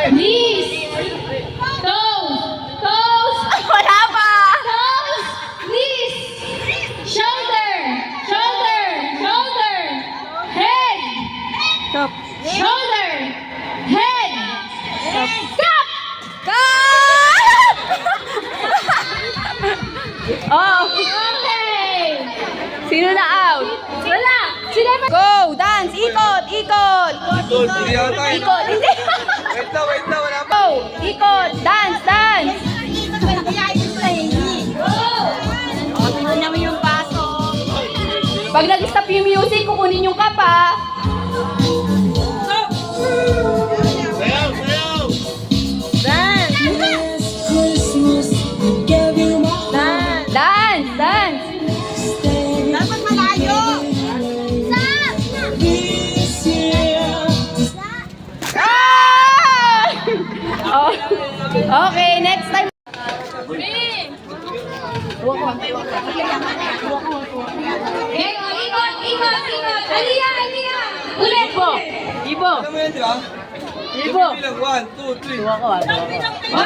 Knees. Toes. Toes. Wala pa! Toes. Knees. Shoulder. Shoulder. Shoulder. Head. Stop. Shoulder. Head. Stop. Oh, Okay. sino na out? Wala. Sila ba? Go! Dance! Ikot! Ikot! Hindi ata eh. Ikot! Hindi! Wait lang, wala pa. Go! Ikot! Dance! Dance! Tingnan naman yung paso. Pag nag-stop yung music, kukunin yung cup, ha? Sayaw, sayaw. Dance! Dance! Dance! Dapat malayo. Ah! Oh. Okay, next time. Okay, ikot, ikot, ikot. Aliyah, Aliyah. Ulit. Ibo! Alam mo yan, di ba? Ibo! Bilang 1, 2, 3. Wala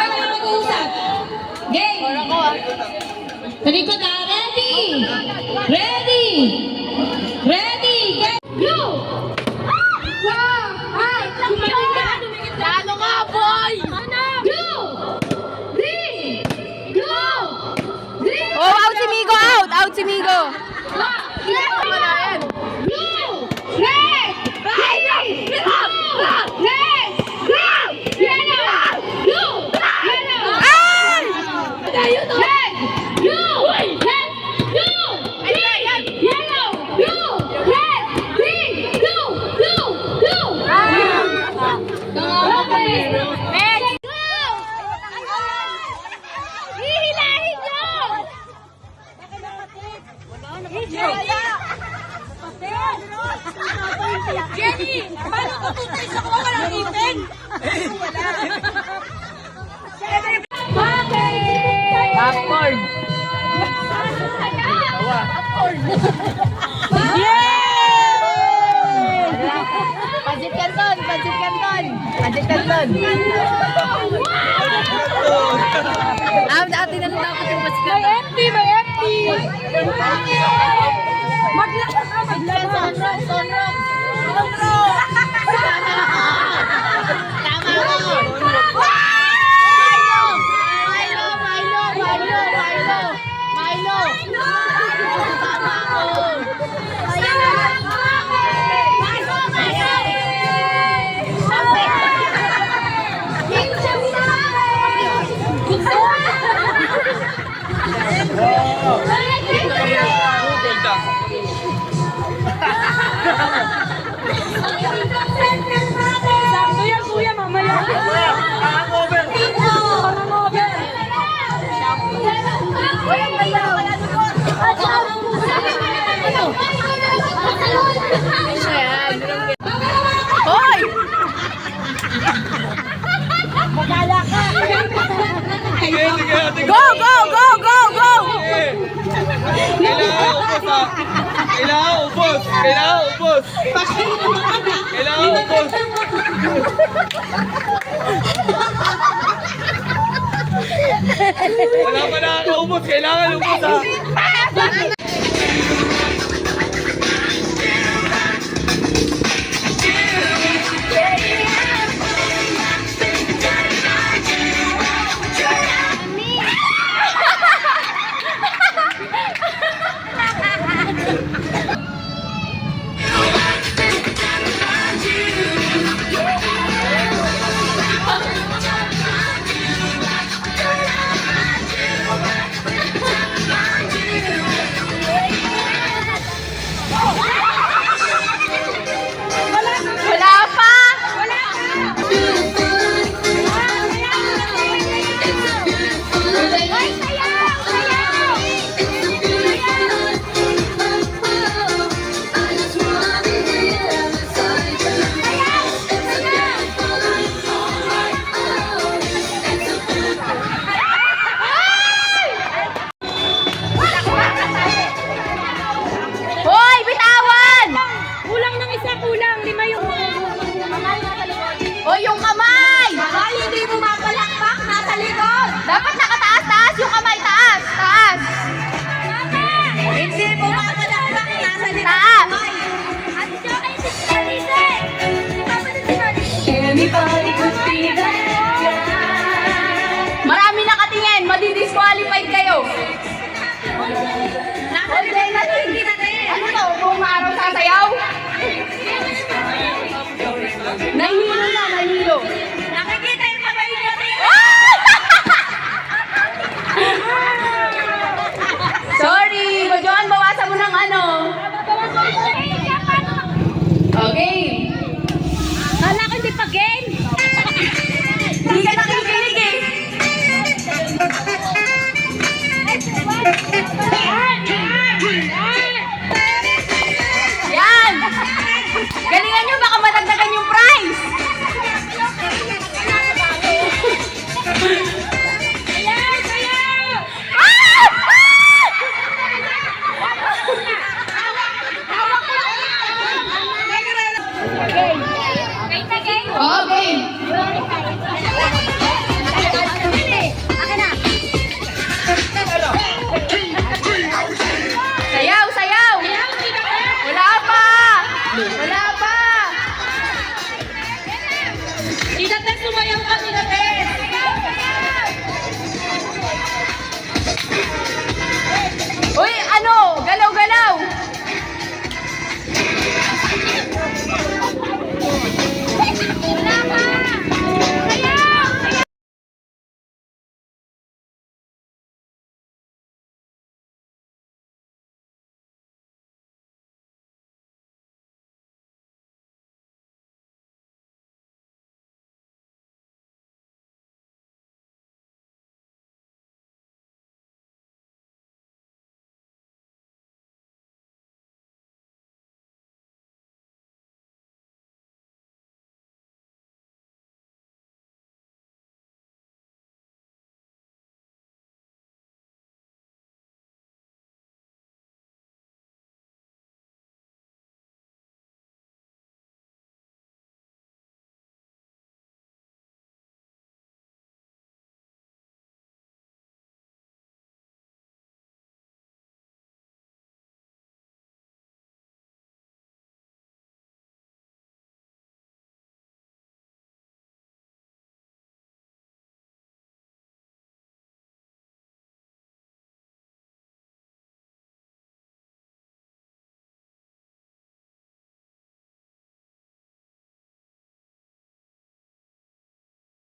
ka na mag-uusap. Game. Talikod na. Ready. Ready. Ready. Get. Go. Wow. Ay. Lalo nga, boy! Go. Three. Go. Three. Oh, out si Migo! Out! Out si Migo! Jenny, paano tututay sa kuha walang ngipin? Popcorn! Yay! Pancit Canton! Pancit Canton! Pancit Canton! Atin na lang dapat yung pancit Canton. May empty! May empty! Maglaka ka! Maglaka! Sunrock! Sunrock! Tama mo! Milo! Milo! Milo! Milo! Milo! Tama ko! Sakto yan, kuya, mamaya. Hangover. Hangover. Hoy! Magala ka. Sige, sige, sige. Go! Go! Go! Go! Go! Kailangan ubos ha. Kailangan ubos. Kailangan ubos. Kailangan ubos. Wala pa nakakaubos. Kailangan ubos ha.